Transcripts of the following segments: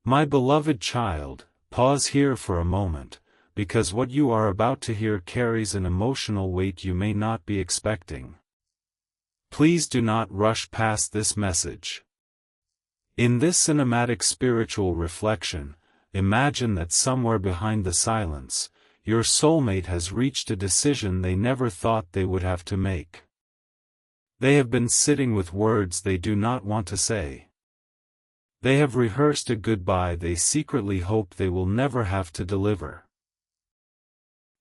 My beloved child, pause here for a moment, because what you are about to hear carries an emotional weight you may not be expecting. Please do not rush past this message. In this cinematic spiritual reflection, imagine that somewhere behind the silence, your soulmate has reached a decision they never thought they would have to make. They have been sitting with words they do not want to say. They have rehearsed a goodbye they secretly hope they will never have to deliver.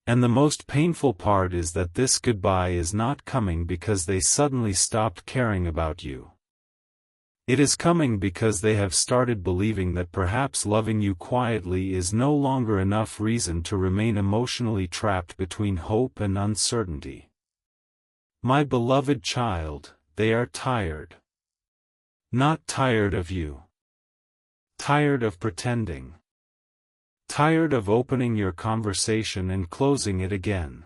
And the most painful part is that this goodbye is not coming because they suddenly stopped caring about you. It is coming because they have started believing that perhaps loving you quietly is no longer enough reason to remain emotionally trapped between hope and uncertainty. My beloved child, they are tired. Not tired of you. Tired of pretending. Tired of opening your conversation and closing it again.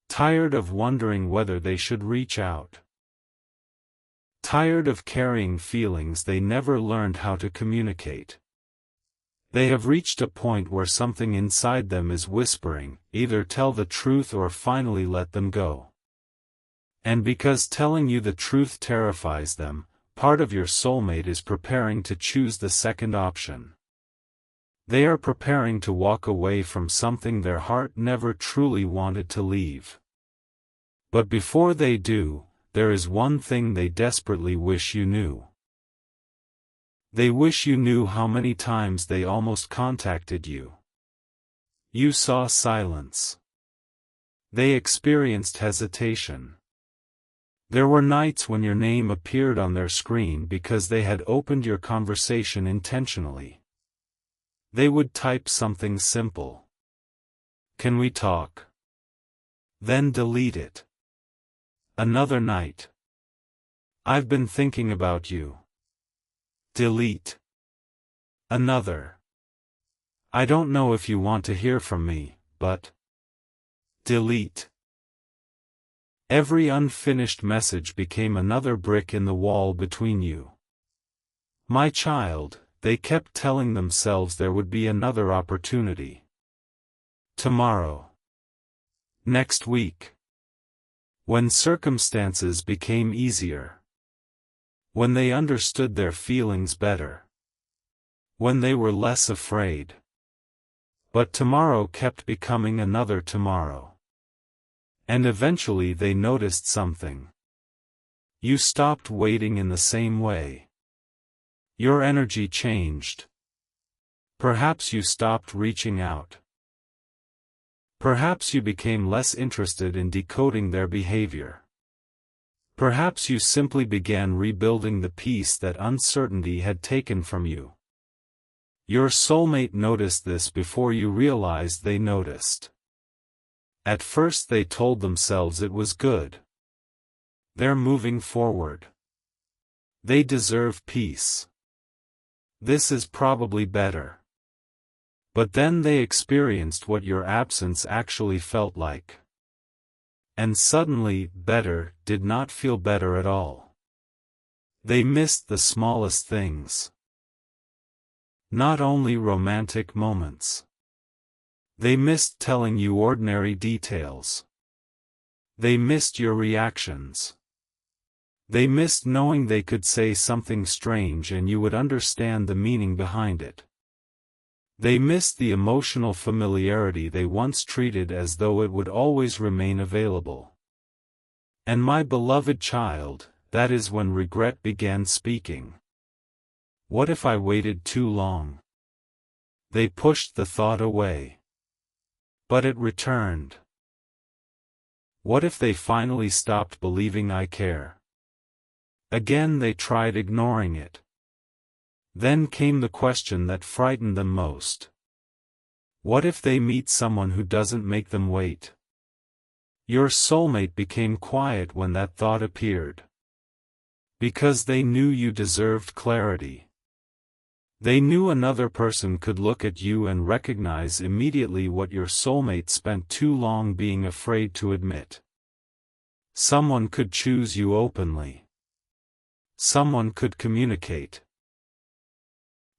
Tired of wondering whether they should reach out. Tired of carrying feelings they never learned how to communicate. They have reached a point where something inside them is whispering, either tell the truth or finally let them go. And because telling you the truth terrifies them, part of your soulmate is preparing to choose the second option. They are preparing to walk away from something their heart never truly wanted to leave. But before they do, there is one thing they desperately wish you knew. They wish you knew how many times they almost contacted you. You saw silence. They experienced hesitation. There were nights when your name appeared on their screen because they had opened your conversation intentionally. They would type something simple. Can we talk? Then delete it. Another night. I've been thinking about you. Delete. Another. I don't know if you want to hear from me, but. Delete. Every unfinished message became another brick in the wall between you. My child, they kept telling themselves there would be another opportunity. Tomorrow. Next week. When circumstances became easier. When they understood their feelings better. When they were less afraid. But tomorrow kept becoming another tomorrow. And eventually they noticed something. You stopped waiting in the same way. Your energy changed. Perhaps you stopped reaching out. Perhaps you became less interested in decoding their behavior. Perhaps you simply began rebuilding the piece that uncertainty had taken from you. Your soulmate noticed this before you realized they noticed. At first they told themselves it was good. They're moving forward. They deserve peace. This is probably better. But then they experienced what your absence actually felt like. And suddenly, better did not feel better at all. They missed the smallest things. Not only romantic moments. They missed telling you ordinary details. They missed your reactions. They missed knowing they could say something strange and you would understand the meaning behind it. They missed the emotional familiarity they once treated as though it would always remain available. And my beloved child, that is when regret began speaking. What if I waited too long? They pushed the thought away. But it returned. What if they finally stopped believing I care? Again they tried ignoring it. Then came the question that frightened them most. What if they meet someone who doesn't make them wait? Your soulmate became quiet when that thought appeared. Because they knew you deserved clarity. They knew another person could look at you and recognize immediately what your soulmate spent too long being afraid to admit. Someone could choose you openly. Someone could communicate.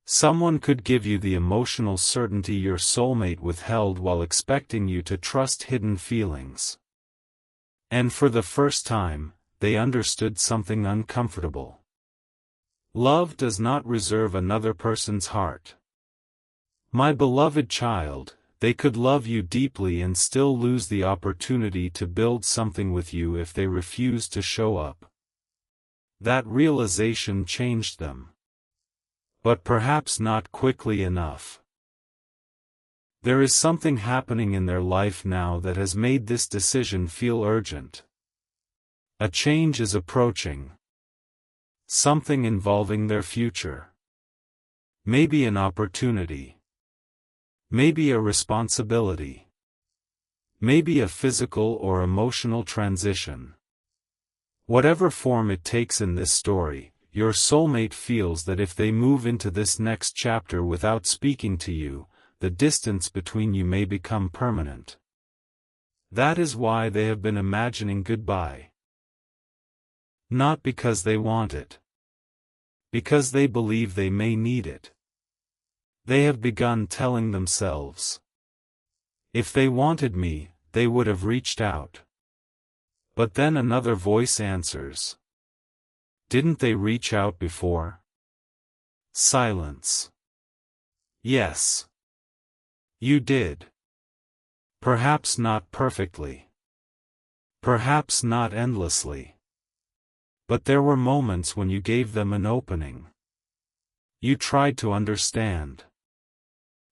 Someone could give you the emotional certainty your soulmate withheld while expecting you to trust hidden feelings. And for the first time, they understood something uncomfortable. Love does not reserve another person's heart. My beloved child, they could love you deeply and still lose the opportunity to build something with you if they refuse to show up. That realization changed them. But perhaps not quickly enough. There is something happening in their life now that has made this decision feel urgent. A change is approaching. Something involving their future. Maybe an opportunity. Maybe a responsibility. Maybe a physical or emotional transition. Whatever form it takes in this story, your soulmate feels that if they move into this next chapter without speaking to you, the distance between you may become permanent. That is why they have been imagining goodbye. Not because they want it. Because they believe they may need it. They have begun telling themselves, if they wanted me, they would have reached out. But then another voice answers. Didn't they reach out before? Silence. Yes. You did. Perhaps not perfectly. Perhaps not endlessly. But there were moments when you gave them an opening. You tried to understand.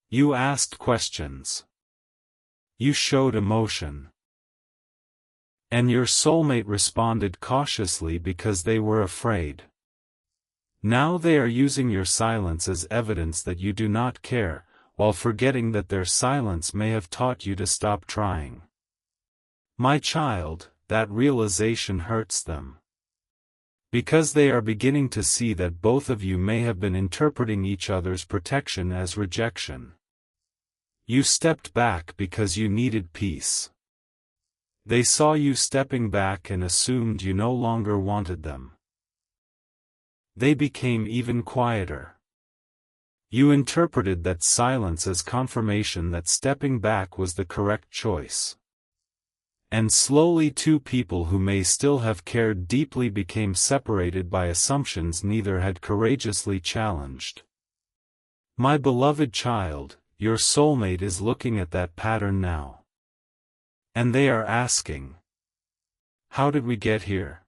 You asked questions. You showed emotion. And your soulmate responded cautiously because they were afraid. Now they are using your silence as evidence that you do not care, while forgetting that their silence may have taught you to stop trying. My child, that realization hurts them. Because they are beginning to see that both of you may have been interpreting each other's protection as rejection. You stepped back because you needed peace. They saw you stepping back and assumed you no longer wanted them. They became even quieter. You interpreted that silence as confirmation that stepping back was the correct choice. And slowly two people who may still have cared deeply became separated by assumptions neither had courageously challenged. My beloved child, your soulmate is looking at that pattern now. And they are asking, how did we get here?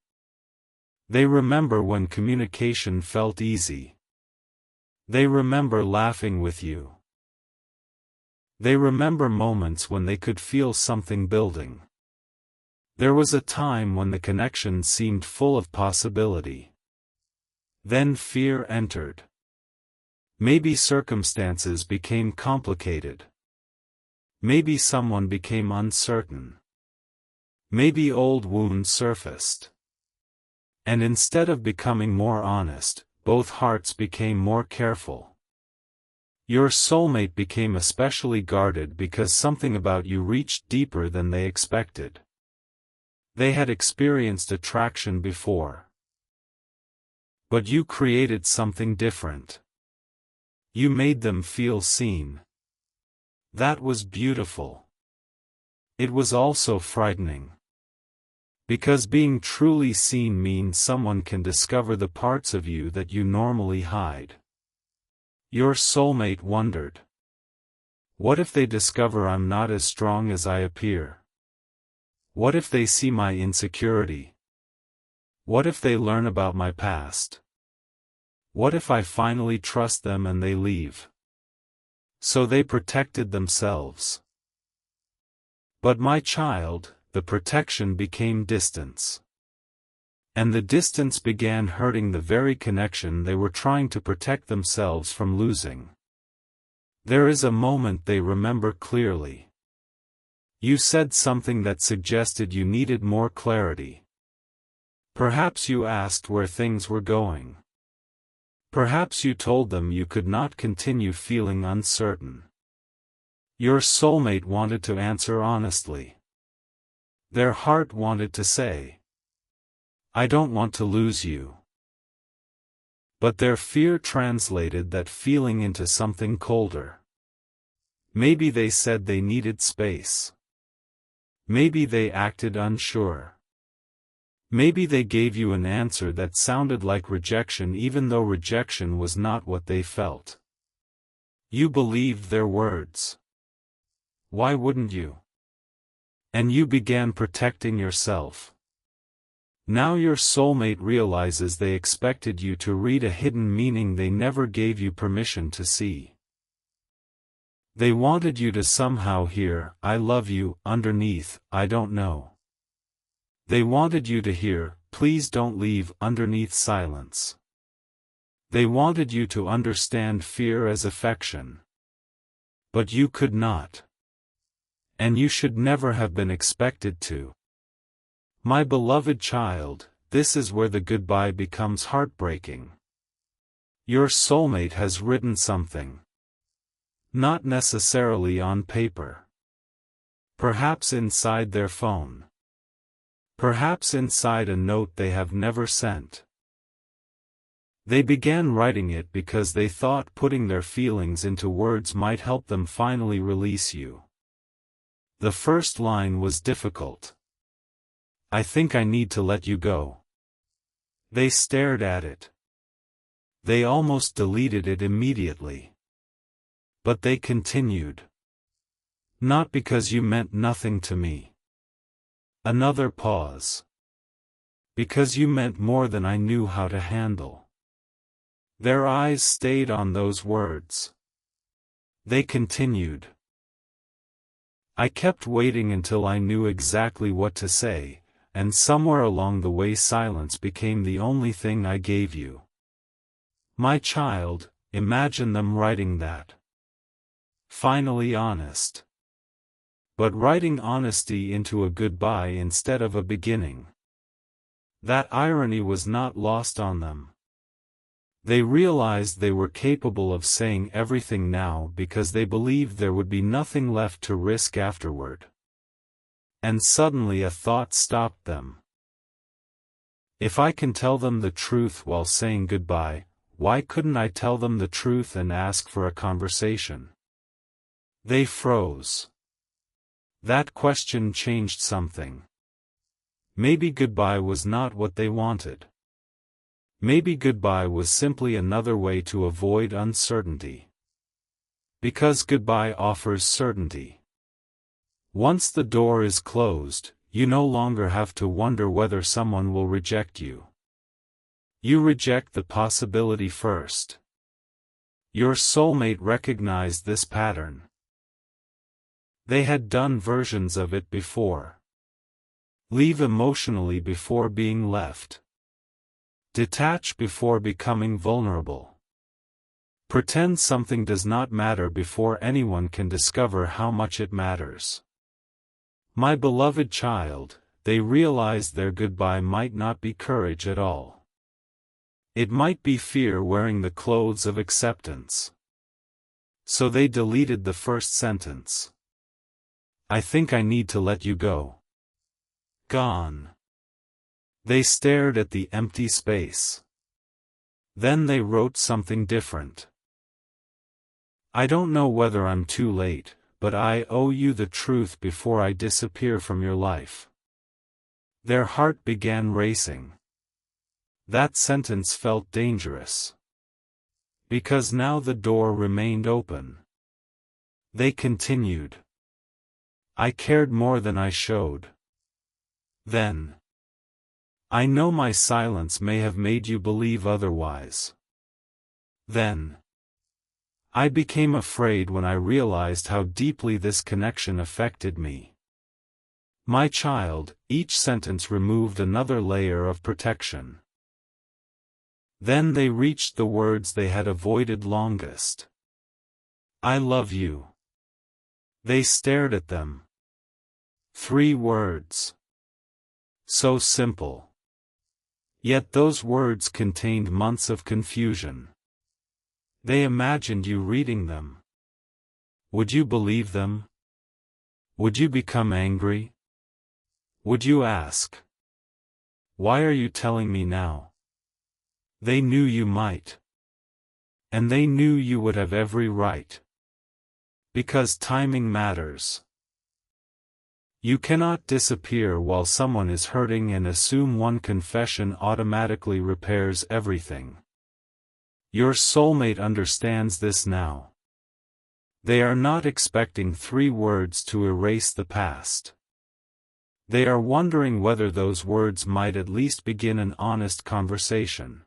They remember when communication felt easy. They remember laughing with you. They remember moments when they could feel something building. There was a time when the connection seemed full of possibility. Then fear entered. Maybe circumstances became complicated. Maybe someone became uncertain. Maybe old wounds surfaced. And instead of becoming more honest, both hearts became more careful. Your soulmate became especially guarded because something about you reached deeper than they expected. They had experienced attraction before. But you created something different. You made them feel seen. That was beautiful. It was also frightening. Because being truly seen means someone can discover the parts of you that you normally hide. Your soulmate wondered. What if they discover I'm not as strong as I appear? What if they see my insecurity? What if they learn about my past? What if I finally trust them and they leave? So they protected themselves. But my child, the protection became distance. And the distance began hurting the very connection they were trying to protect themselves from losing. There is a moment they remember clearly. You said something that suggested you needed more clarity. Perhaps you asked where things were going. Perhaps you told them you could not continue feeling uncertain. Your soulmate wanted to answer honestly. Their heart wanted to say, I don't want to lose you. But their fear translated that feeling into something colder. Maybe they said they needed space. Maybe they acted unsure. Maybe they gave you an answer that sounded like rejection even though rejection was not what they felt. You believed their words. Why wouldn't you? And you began protecting yourself. Now your soulmate realizes they expected you to read a hidden meaning they never gave you permission to see. They wanted you to somehow hear, "I love you," underneath, "I don't know." They wanted you to hear, "Please don't leave," underneath silence. They wanted you to understand fear as affection. But you could not. And you should never have been expected to. My beloved child, this is where the goodbye becomes heartbreaking. Your soulmate has written something. Not necessarily on paper. Perhaps inside their phone. Perhaps inside a note they have never sent. They began writing it because they thought putting their feelings into words might help them finally release you. The first line was difficult. "I think I need to let you go." They stared at it. They almost deleted it immediately. But they continued. "Not because you meant nothing to me." Another pause. "Because you meant more than I knew how to handle." Their eyes stayed on those words. They continued. "I kept waiting until I knew exactly what to say, and somewhere along the way silence became the only thing I gave you." My child, imagine them writing that. Finally honest. But writing honesty into a goodbye instead of a beginning. That irony was not lost on them. They realized they were capable of saying everything now because they believed there would be nothing left to risk afterward. And suddenly a thought stopped them. If I can tell them the truth while saying goodbye, why couldn't I tell them the truth and ask for a conversation? They froze. That question changed something. Maybe goodbye was not what they wanted. Maybe goodbye was simply another way to avoid uncertainty. Because goodbye offers certainty. Once the door is closed, you no longer have to wonder whether someone will reject you. You reject the possibility first. Your soulmate recognized this pattern. They had done versions of it before. Leave emotionally before being left. Detach before becoming vulnerable. Pretend something does not matter before anyone can discover how much it matters. My beloved child, they realized their goodbye might not be courage at all. It might be fear wearing the clothes of acceptance. So they deleted the first sentence. "I think I need to let you go." Gone. They stared at the empty space. Then they wrote something different. "I don't know whether I'm too late, but I owe you the truth before I disappear from your life." Their heart began racing. That sentence felt dangerous. Because now the door remained open. They continued. "I cared more than I showed. Then. I know my silence may have made you believe otherwise. Then. I became afraid when I realized how deeply this connection affected me." My child, each sentence removed another layer of protection. Then they reached the words they had avoided longest. "I love you." They stared at them. 3 words. So simple. Yet those words contained months of confusion. They imagined you reading them. Would you believe them? Would you become angry? Would you ask, "Why are you telling me now?" They knew you might. And they knew you would have every right. Because timing matters. You cannot disappear while someone is hurting and assume one confession automatically repairs everything. Your soulmate understands this now. They are not expecting 3 words to erase the past. They are wondering whether those words might at least begin an honest conversation.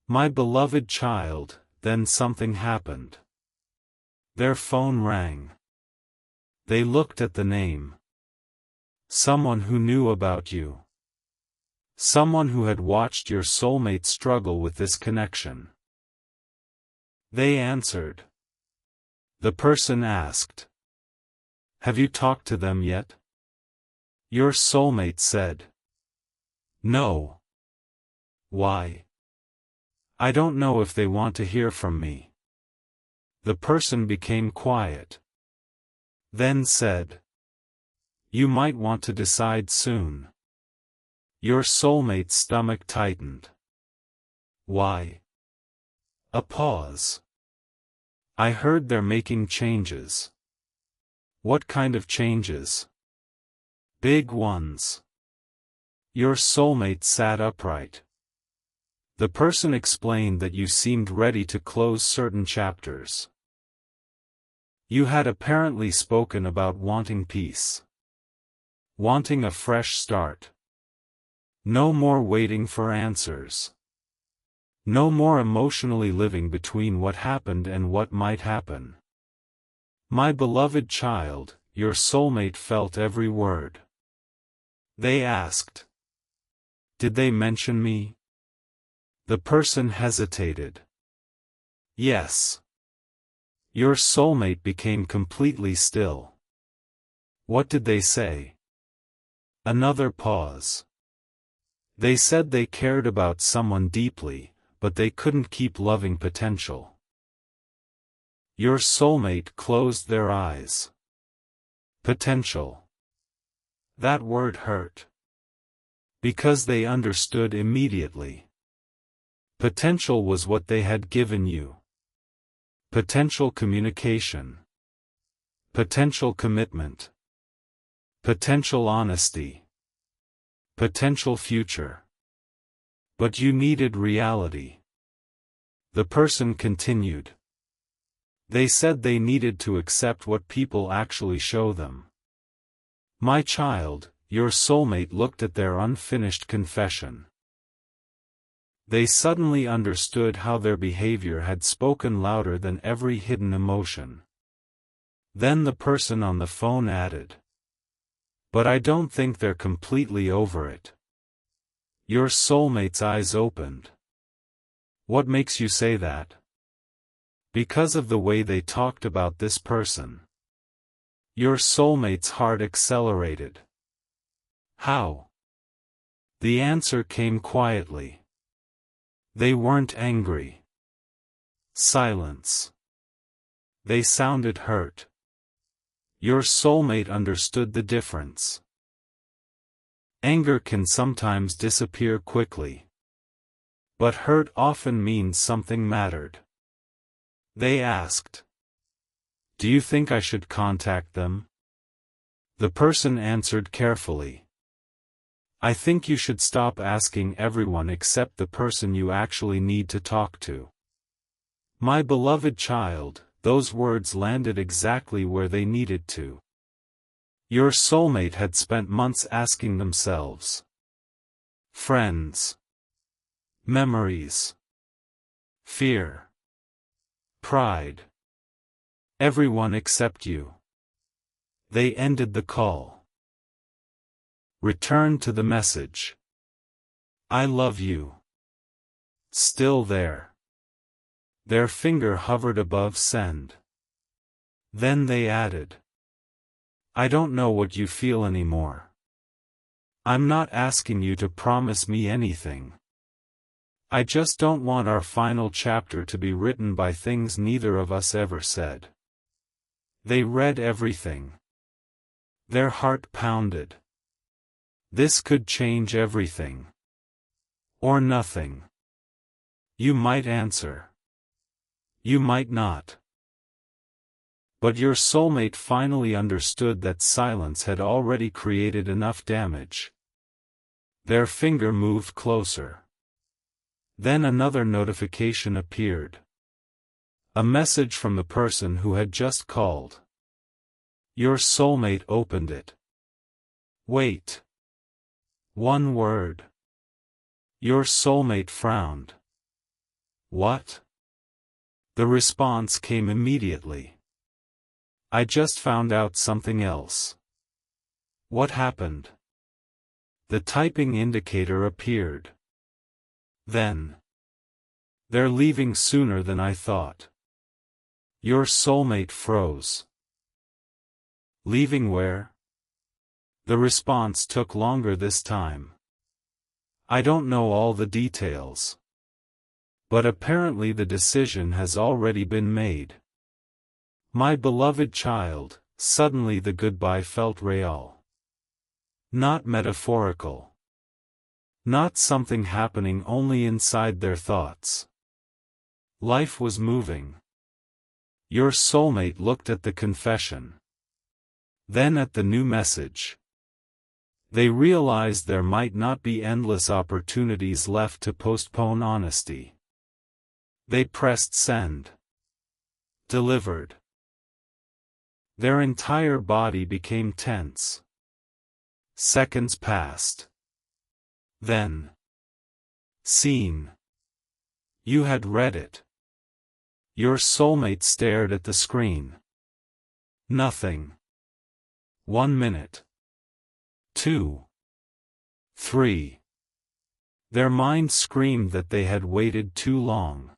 My beloved child, then something happened. Their phone rang. They looked at the name. Someone who knew about you. Someone who had watched your soulmate struggle with this connection. They answered. The person asked. Have you talked to them yet? Your soulmate said. No. Why? I don't know if they want to hear from me. The person became quiet. Then said. You might want to decide soon. Your soulmate's stomach tightened. Why? A pause. I heard they're making changes. What kind of changes? Big ones. Your soulmate sat upright. The person explained that you seemed ready to close certain chapters. You had apparently spoken about wanting peace. Wanting a fresh start. No more waiting for answers. No more emotionally living between what happened and what might happen. My beloved child, your soulmate felt every word. They asked. Did they mention me? The person hesitated. Yes. Your soulmate became completely still. What did they say? Another pause. They said they cared about someone deeply, but they couldn't keep loving potential. Your soulmate closed their eyes. Potential. That word hurt. Because they understood immediately. Potential was what they had given you. Potential communication. Potential commitment. Potential honesty. Potential future. But you needed reality. The person continued. They said they needed to accept what people actually show them. My child, your soulmate looked at their unfinished confession. They suddenly understood how their behavior had spoken louder than every hidden emotion. Then the person on the phone added. But I don't think they're completely over it. Your soulmate's eyes opened. What makes you say that? Because of the way they talked about this person. Your soulmate's heart accelerated. How? The answer came quietly. They weren't angry. Silence. They sounded hurt. Your soulmate understood the difference. Anger can sometimes disappear quickly. But hurt often means something mattered. They asked. Do you think I should contact them? The person answered carefully. I think you should stop asking everyone except the person you actually need to talk to. My beloved child, those words landed exactly where they needed to. Your soulmate had spent months asking themselves. Friends. Memories. Fear. Pride. Everyone except you. They ended the call. Return to the message. I love you. Still there. Their finger hovered above send. Then they added. I don't know what you feel anymore. I'm not asking you to promise me anything. I just don't want our final chapter to be written by things neither of us ever said. They read everything. Their heart pounded. This could change everything. Or nothing. You might answer. You might not. But your soulmate finally understood that silence had already created enough damage. Their finger moved closer. Then another notification appeared. A message from the person who had just called. Your soulmate opened it. Wait. One word. Your soulmate frowned. What? The response came immediately. I just found out something else. What happened? The typing indicator appeared. Then. They're leaving sooner than I thought. Your soulmate froze. Leaving where? The response took longer this time. I don't know all the details. But apparently the decision has already been made. My beloved child, suddenly the goodbye felt real. Not metaphorical. Not something happening only inside their thoughts. Life was moving. Your soulmate looked at the confession. Then at the new message. They realized there might not be endless opportunities left to postpone honesty. They pressed send. Delivered. Their entire body became tense. Seconds passed. Then. Seen. You had read it. Your soulmate stared at the screen. Nothing. 1 minute. 2. 3. Their mind screamed that they had waited too long.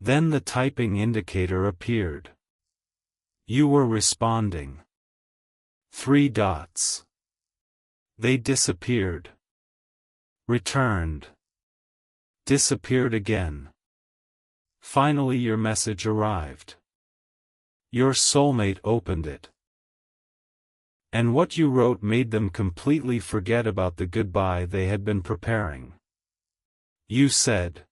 Then the typing indicator appeared. You were responding. 3 dots. They disappeared. Returned. Disappeared again. Finally your message arrived. Your soulmate opened it. And what you wrote made them completely forget about the goodbye they had been preparing. You said,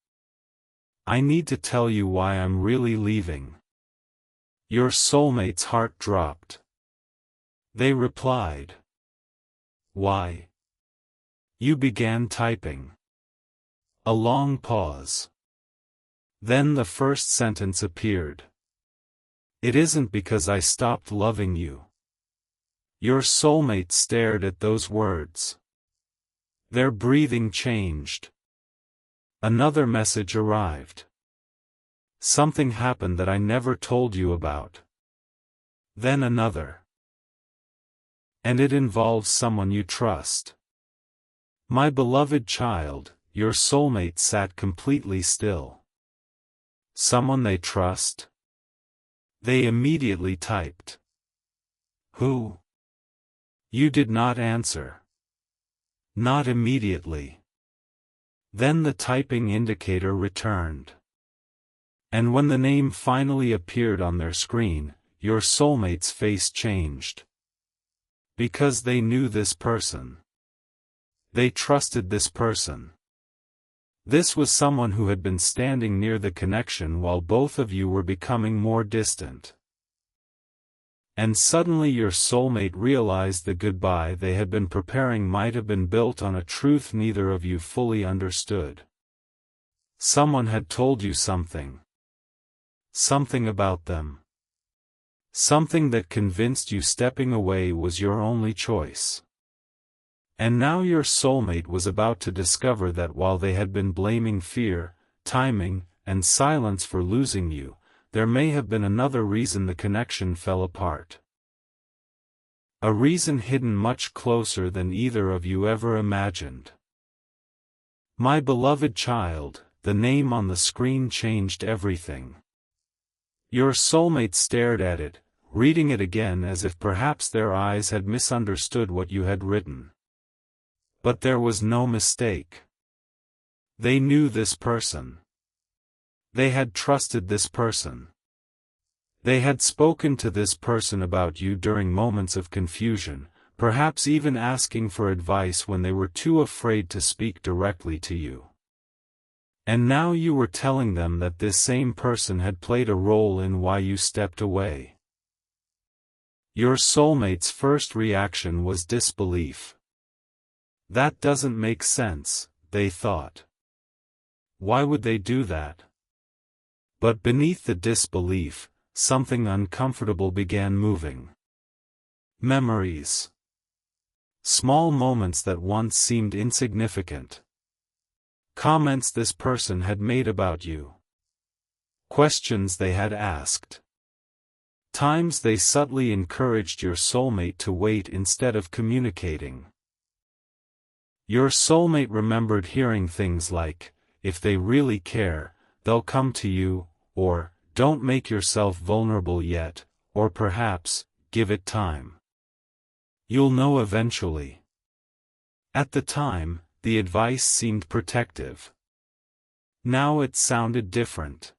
I need to tell you why I'm really leaving. Your soulmate's heart dropped. They replied. Why? You began typing. A long pause. Then the first sentence appeared. It isn't because I stopped loving you. Your soulmate stared at those words. Their breathing changed. Another message arrived. Something happened that I never told you about. Then another. And it involves someone you trust. My beloved child, your soulmate sat completely still. Someone they trust? They immediately typed. Who? You did not answer. Not immediately. Then the typing indicator returned. And when the name finally appeared on their screen, your soulmate's face changed. Because they knew this person. They trusted this person. This was someone who had been standing near the connection while both of you were becoming more distant. And suddenly your soulmate realized the goodbye they had been preparing might have been built on a truth neither of you fully understood. Someone had told you something. Something about them. Something that convinced you stepping away was your only choice. And now your soulmate was about to discover that while they had been blaming fear, timing, and silence for losing you, there may have been another reason the connection fell apart. A reason hidden much closer than either of you ever imagined. My beloved child, the name on the screen changed everything. Your soulmate stared at it, reading it again as if perhaps their eyes had misunderstood what you had written. But there was no mistake. They knew this person. They had trusted this person. They had spoken to this person about you during moments of confusion, perhaps even asking for advice when they were too afraid to speak directly to you. And now you were telling them that this same person had played a role in why you stepped away. Your soulmate's first reaction was disbelief. That doesn't make sense, they thought. Why would they do that? But beneath the disbelief, something uncomfortable began moving. Memories. Small moments that once seemed insignificant. Comments this person had made about you. Questions they had asked. Times they subtly encouraged your soulmate to wait instead of communicating. Your soulmate remembered hearing things like, "If they really care, they'll come to you," or, "Don't make yourself vulnerable yet," or perhaps, "Give it time. You'll know eventually." At the time, the advice seemed protective. Now it sounded different.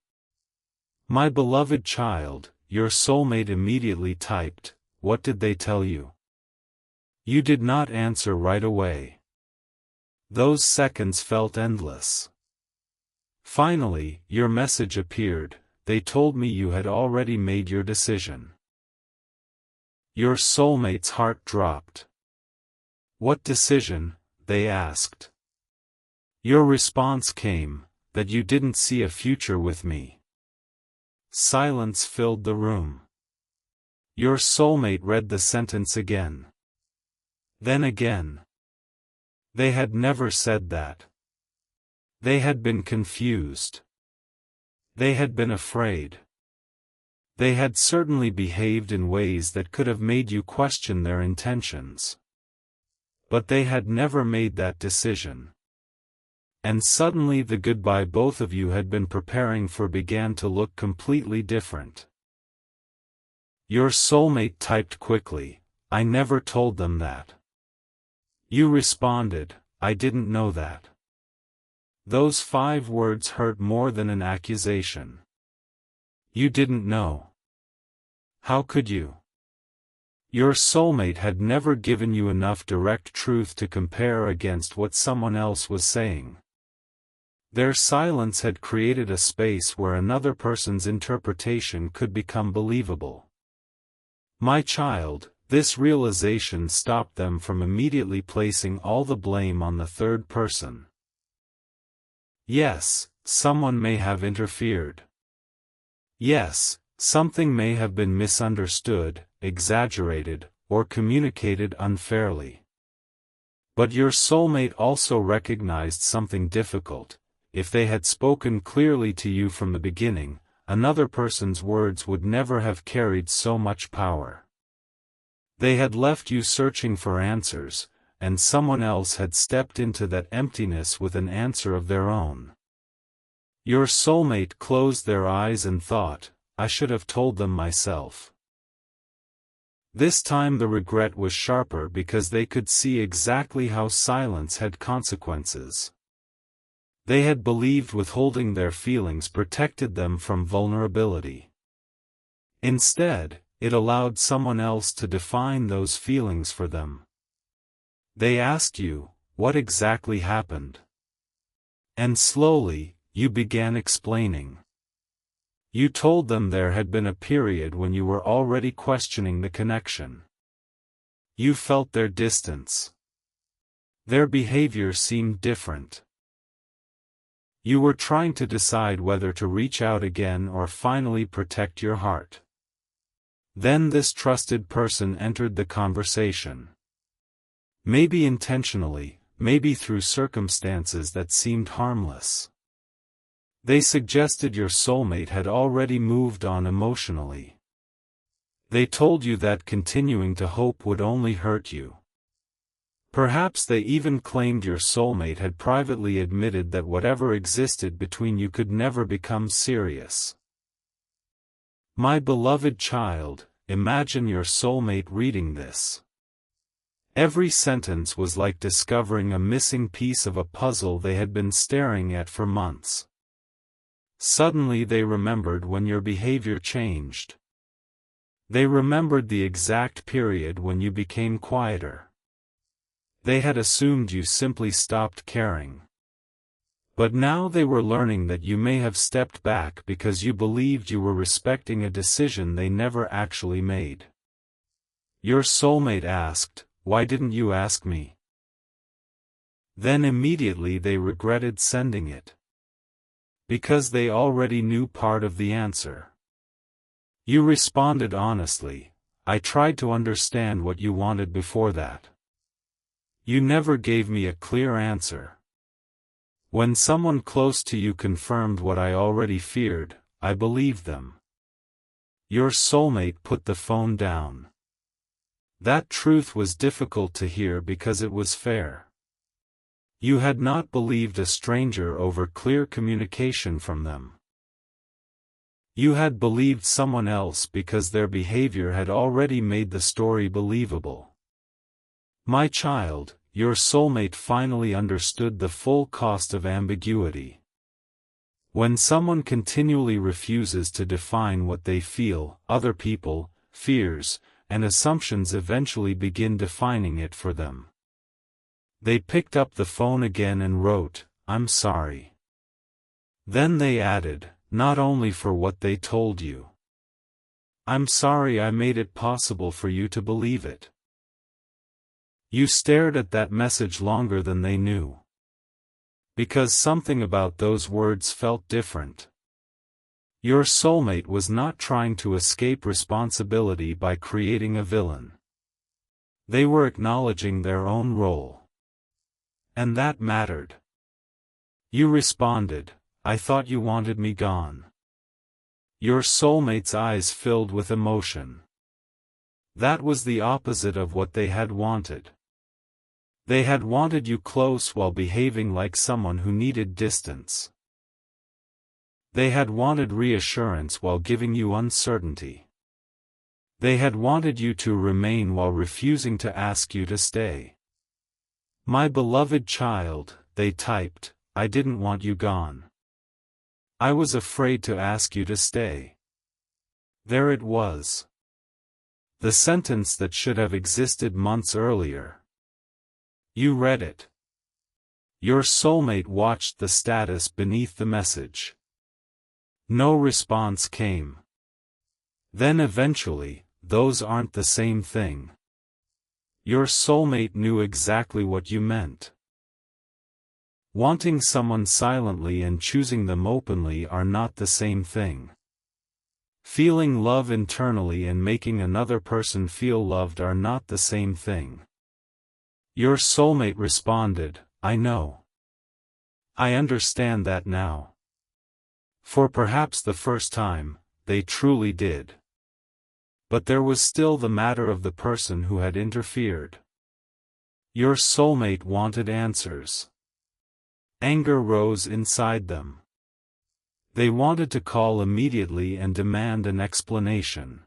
"My beloved child," your soulmate immediately typed, "what did they tell you?" You did not answer right away. Those seconds felt endless. Finally, your message appeared, "They told me you had already made your decision." Your soulmate's heart dropped. "What decision?" they asked. Your response came, "That you didn't see a future with me." Silence filled the room. Your soulmate read the sentence again. Then again. They had never said that. They had been confused. They had been afraid. They had certainly behaved in ways that could have made you question their intentions. But they had never made that decision. And suddenly the goodbye both of you had been preparing for began to look completely different. Your soulmate typed quickly, "I never told them that." You responded, "I didn't know that." Those 5 words hurt more than an accusation. You didn't know. How could you? Your soulmate had never given you enough direct truth to compare against what someone else was saying. Their silence had created a space where another person's interpretation could become believable. My child, this realization stopped them from immediately placing all the blame on the third person. Yes, someone may have interfered. Yes, something may have been misunderstood, exaggerated, or communicated unfairly. But your soulmate also recognized something difficult. If they had spoken clearly to you from the beginning, another person's words would never have carried so much power. They had left you searching for answers, and someone else had stepped into that emptiness with an answer of their own. Your soulmate closed their eyes and thought, "I should have told them myself." This time the regret was sharper because they could see exactly how silence had consequences. They had believed withholding their feelings protected them from vulnerability. Instead, it allowed someone else to define those feelings for them. They asked you, "What exactly happened?" And slowly, you began explaining. You told them there had been a period when you were already questioning the connection. You felt their distance. Their behavior seemed different. You were trying to decide whether to reach out again or finally protect your heart. Then this trusted person entered the conversation. Maybe intentionally, maybe through circumstances that seemed harmless. They suggested your soulmate had already moved on emotionally. They told you that continuing to hope would only hurt you. Perhaps they even claimed your soulmate had privately admitted that whatever existed between you could never become serious. My beloved child, imagine your soulmate reading this. Every sentence was like discovering a missing piece of a puzzle they had been staring at for months. Suddenly they remembered when your behavior changed. They remembered the exact period when you became quieter. They had assumed you simply stopped caring. But now they were learning that you may have stepped back because you believed you were respecting a decision they never actually made. Your soulmate asked, "Why didn't you ask me?" Then immediately they regretted sending it. Because they already knew part of the answer. You responded honestly, "I tried to understand what you wanted before that. You never gave me a clear answer." When someone close to you confirmed what I already feared, I believed them. Your soulmate put the phone down. That truth was difficult to hear because it was fair. You had not believed a stranger over clear communication from them. You had believed someone else because their behavior had already made the story believable. My child, your soulmate finally understood the full cost of ambiguity. When someone continually refuses to define what they feel, other people, fears, and assumptions eventually begin defining it for them. They picked up the phone again and wrote, "I'm sorry." Then they added, "Not only for what they told you. I'm sorry I made it possible for you to believe it." You stared at that message longer than they knew. Because something about those words felt different. Your soulmate was not trying to escape responsibility by creating a villain. They were acknowledging their own role. And that mattered. You responded, "I thought you wanted me gone." Your soulmate's eyes filled with emotion. That was the opposite of what they had wanted. They had wanted you close while behaving like someone who needed distance. They had wanted reassurance while giving you uncertainty. They had wanted you to remain while refusing to ask you to stay. "My beloved child," they typed, "I didn't want you gone. I was afraid to ask you to stay." There it was. The sentence that should have existed months earlier. You read it. Your soulmate watched the status beneath the message. No response came. Then eventually, "Those aren't the same thing." Your soulmate knew exactly what you meant. Wanting someone silently and choosing them openly are not the same thing. Feeling love internally and making another person feel loved are not the same thing. Your soulmate responded, "I know. I understand that now." For perhaps the first time, they truly did. But there was still the matter of the person who had interfered. Your soulmate wanted answers. Anger rose inside them. They wanted to call immediately and demand an explanation.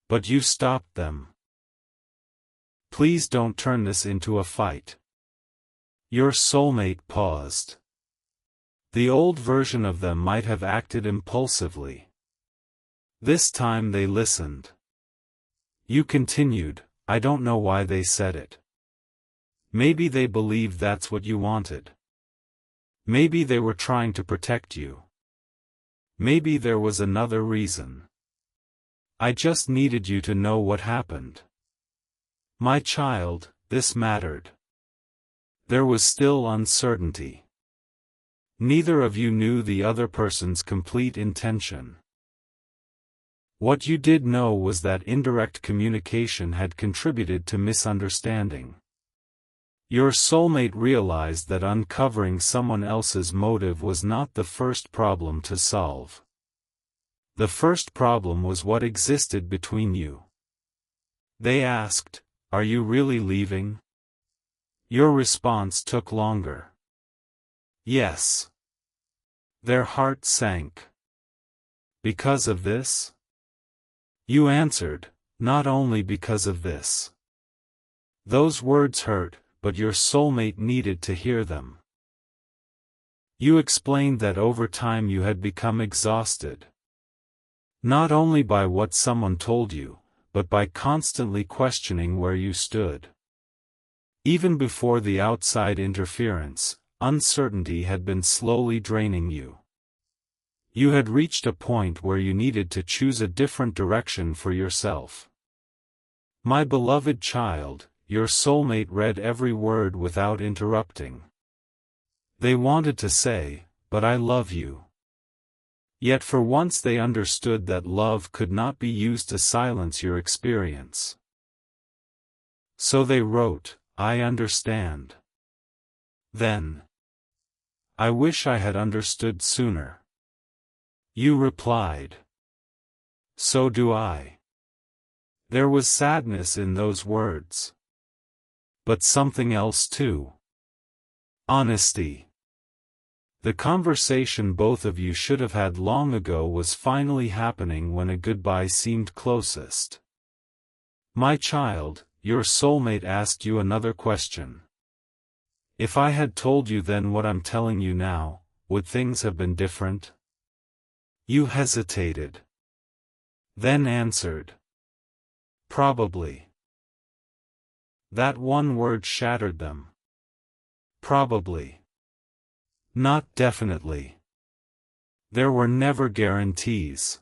But you stopped them. "Please don't turn this into a fight." Your soulmate paused. The old version of them might have acted impulsively. This time they listened. You continued, "I don't know why they said it. Maybe they believed that's what you wanted. Maybe they were trying to protect you. Maybe there was another reason. I just needed you to know what happened. My child, this mattered." There was still uncertainty. Neither of you knew the other person's complete intention. What you did know was that indirect communication had contributed to misunderstanding. Your soulmate realized that uncovering someone else's motive was not the first problem to solve. The first problem was what existed between you. They asked, "Are you really leaving?" Your response took longer. "Yes." Their heart sank. "Because of this?" You answered, "Not only because of this." Those words hurt, but your soulmate needed to hear them. You explained that over time you had become exhausted. Not only by what someone told you, but by constantly questioning where you stood. Even before the outside interference, uncertainty had been slowly draining you. You had reached a point where you needed to choose a different direction for yourself. My beloved child, your soulmate read every word without interrupting. They wanted to say, "But I love you." Yet for once they understood that love could not be used to silence your experience. So they wrote, "I understand." Then, "I wish I had understood sooner." You replied, "So do I." There was sadness in those words. But something else too. Honesty. The conversation both of you should have had long ago was finally happening when a goodbye seemed closest. My child, your soulmate asked you another question. If I had told you then what I'm telling you now, would things have been different? You hesitated. Then answered. Probably. That one word shattered them. Probably. Not definitely. There were never guarantees.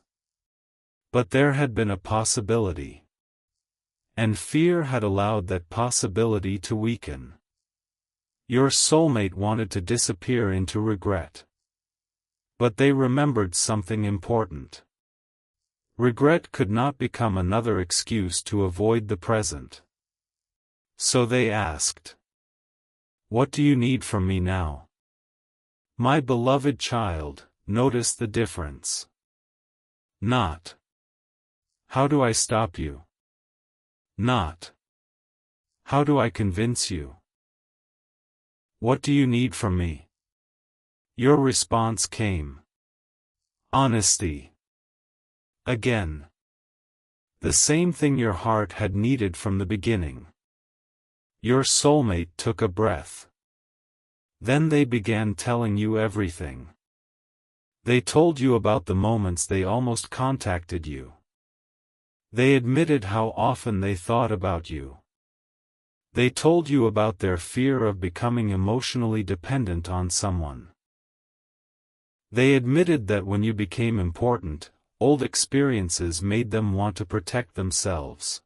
But there had been a possibility. And fear had allowed that possibility to weaken. Your soulmate wanted to disappear into regret. But they remembered something important. Regret could not become another excuse to avoid the present. So they asked, "What do you need from me now?" My beloved child, notice the difference. Not, "How do I stop you?" Not, "How do I convince you?" What do you need from me? Your response came. Honesty. Again. The same thing your heart had needed from the beginning. Your soulmate took a breath. Then they began telling you everything. They told you about the moments they almost contacted you. They admitted how often they thought about you. They told you about their fear of becoming emotionally dependent on someone. They admitted that when you became important, old experiences made them want to protect themselves.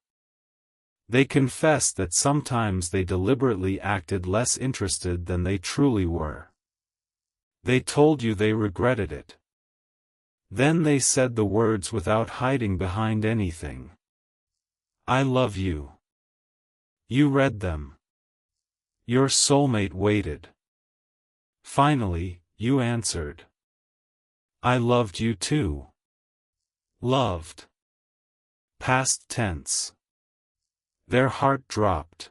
They confessed that sometimes they deliberately acted less interested than they truly were. They told you they regretted it. Then they said the words without hiding behind anything. I love you. You read them. Your soulmate waited. Finally, you answered. I loved you too. Loved. Past tense. Their heart dropped.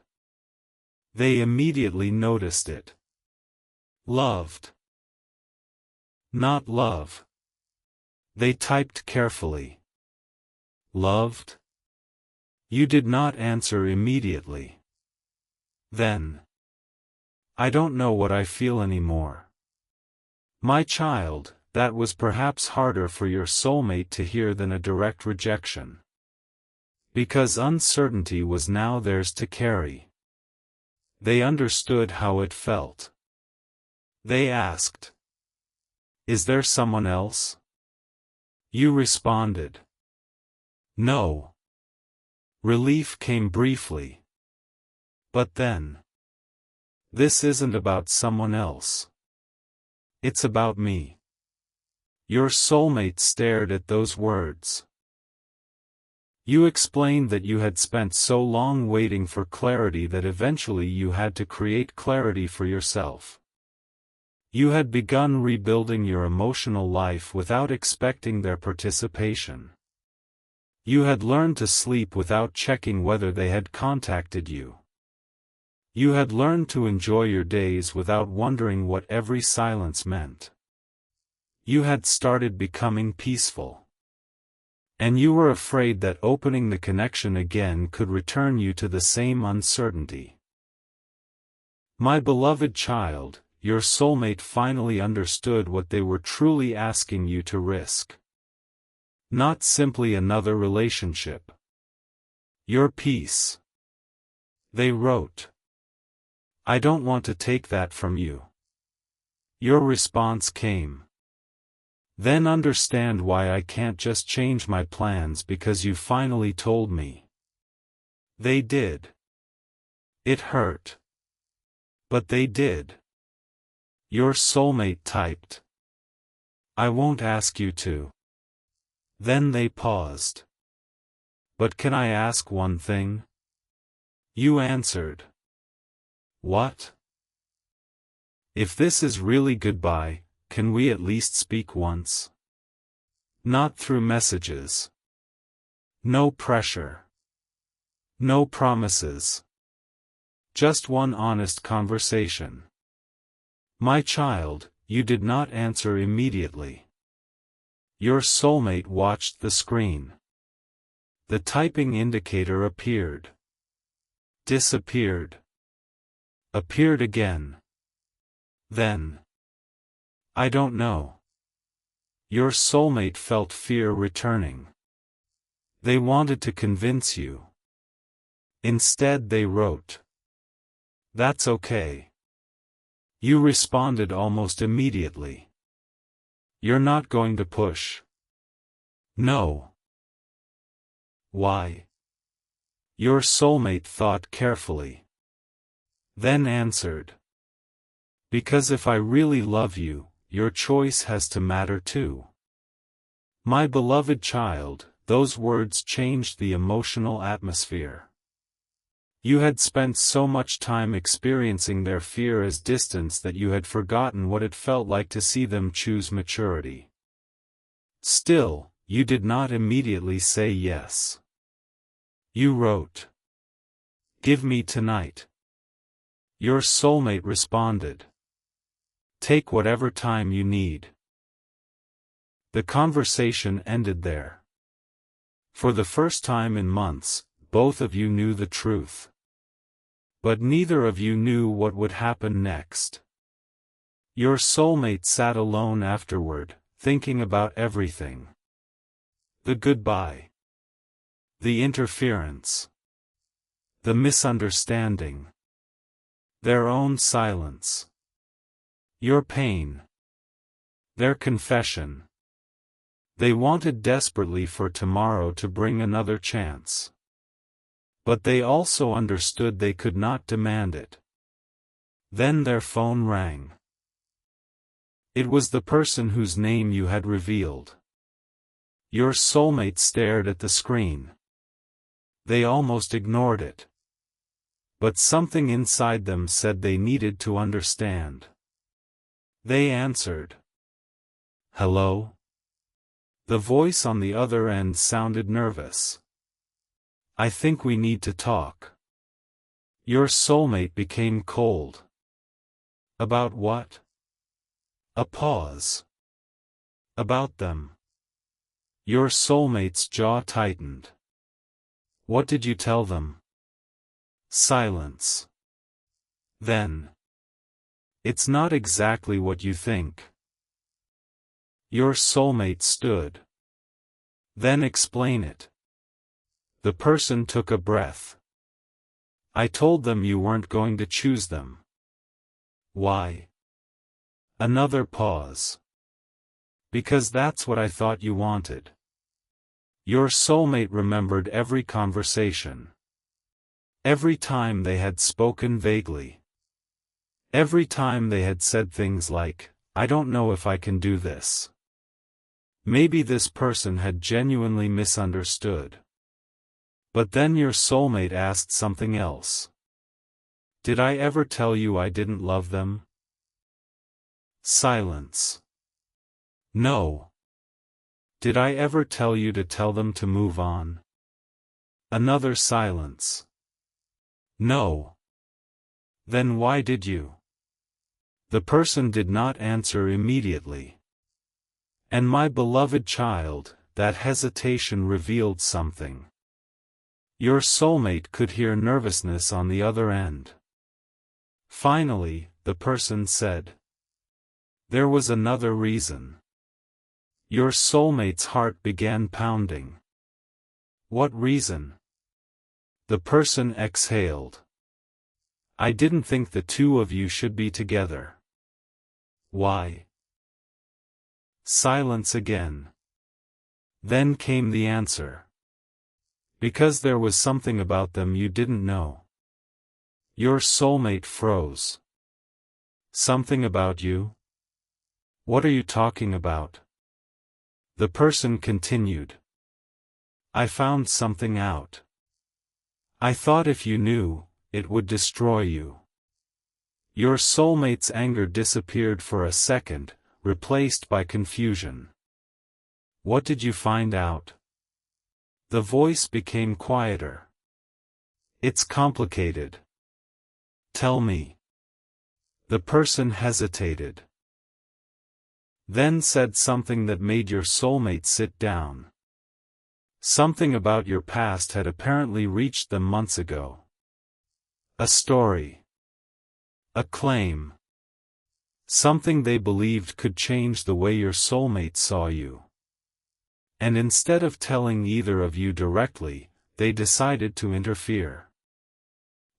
They immediately noticed it. Loved. Not love. They typed carefully. Loved? You did not answer immediately. Then. I don't know what I feel anymore. My child, that was perhaps harder for your soulmate to hear than a direct rejection. Because uncertainty was now theirs to carry. They understood how it felt. They asked. Is there someone else? You responded. No. Relief came briefly. But then. This isn't about someone else. It's about me. Your soulmate stared at those words. You explained that you had spent so long waiting for clarity that eventually you had to create clarity for yourself. You had begun rebuilding your emotional life without expecting their participation. You had learned to sleep without checking whether they had contacted you. You had learned to enjoy your days without wondering what every silence meant. You had started becoming peaceful. And you were afraid that opening the connection again could return you to the same uncertainty. My beloved child, your soulmate finally understood what they were truly asking you to risk. Not simply another relationship. Your peace. They wrote. I don't want to take that from you. Your response came. Then understand why I can't just change my plans because you finally told me. They did. It hurt. But they did. Your soulmate typed. I won't ask you to. Then they paused. But can I ask one thing? You answered. What? If this is really goodbye, can we at least speak once? Not through messages. No pressure. No promises. Just one honest conversation. My child, you did not answer immediately. Your soulmate watched the screen. The typing indicator appeared. Disappeared. Appeared again. Then. I don't know. Your soulmate felt fear returning. They wanted to convince you. Instead they wrote. That's okay. You responded almost immediately. You're not going to push. No. Why? Your soulmate thought carefully. Then answered. Because if I really love you, your choice has to matter too. My beloved child, those words changed the emotional atmosphere. You had spent so much time experiencing their fear as distance that you had forgotten what it felt like to see them choose maturity. Still, you did not immediately say yes. You wrote. Give me tonight. Your soulmate responded. Take whatever time you need. The conversation ended there. For the first time in months, both of you knew the truth. But neither of you knew what would happen next. Your soulmate sat alone afterward, thinking about everything. The goodbye. The interference. The misunderstanding. Their own silence. Your pain. Their confession. They wanted desperately for tomorrow to bring another chance. But they also understood they could not demand it. Then their phone rang. It was the person whose name you had revealed. Your soulmate stared at the screen. They almost ignored it. But something inside them said they needed to understand. They answered. Hello? The voice on the other end sounded nervous. I think we need to talk. Your soulmate became cold. About what? A pause. About them. Your soulmate's jaw tightened. What did you tell them? Silence. Then. It's not exactly what you think. Your soulmate stood. Then explain it. The person took a breath. I told them you weren't going to choose them. Why? Another pause. Because that's what I thought you wanted. Your soulmate remembered every conversation. Every time they had spoken vaguely. Every time they had said things like, I don't know if I can do this. Maybe this person had genuinely misunderstood. But then your soulmate asked something else. Did I ever tell you I didn't love them? Silence. No. Did I ever tell you to tell them to move on? Another silence. No. Then why did you? The person did not answer immediately. And my beloved child, that hesitation revealed something. Your soulmate could hear nervousness on the other end. Finally, the person said. There was another reason. Your soulmate's heart began pounding. What reason? The person exhaled. I didn't think the two of you should be together. Why? Silence again. Then came the answer. Because there was something about them you didn't know. Your soulmate froze. Something about you? What are you talking about? The person continued. I found something out. I thought if you knew, it would destroy you. Your soulmate's anger disappeared for a second, replaced by confusion. What did you find out? The voice became quieter. It's complicated. Tell me. The person hesitated. Then said something that made your soulmate sit down. Something about your past had apparently reached them months ago. A story. A claim. Something they believed could change the way your soulmate saw you. And instead of telling either of you directly, they decided to interfere.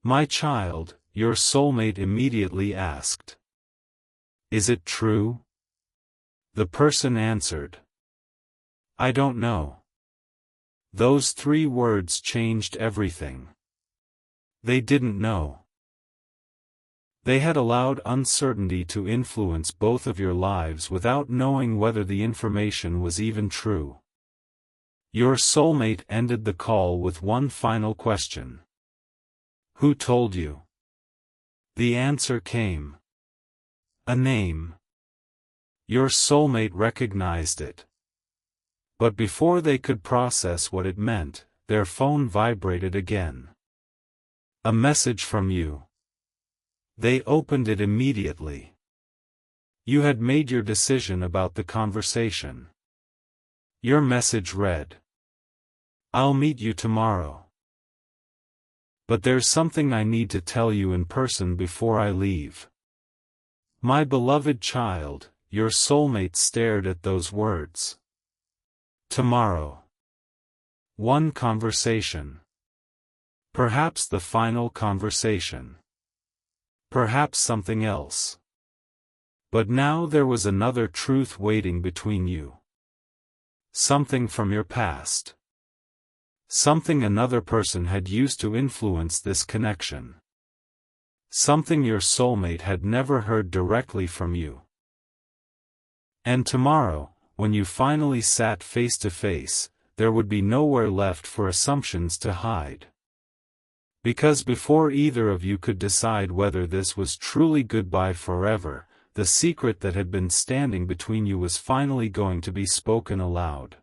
My child, your soulmate immediately asked. Is it true? The person answered. I don't know. Those 3 words changed everything. They didn't know. They had allowed uncertainty to influence both of your lives without knowing whether the information was even true. Your soulmate ended the call with one final question. Who told you? The answer came. A name. Your soulmate recognized it. But before they could process what it meant, their phone vibrated again. A message from you. They opened it immediately. You had made your decision about the conversation. Your message read. I'll meet you tomorrow. But there's something I need to tell you in person before I leave. My beloved child, your soulmate stared at those words. Tomorrow. One conversation. Perhaps the final conversation. Perhaps something else. But now there was another truth waiting between you. Something from your past. Something another person had used to influence this connection. Something your soulmate had never heard directly from you. And tomorrow, when you finally sat face to face, there would be nowhere left for assumptions to hide. Because before either of you could decide whether this was truly goodbye forever, the secret that had been standing between you was finally going to be spoken aloud.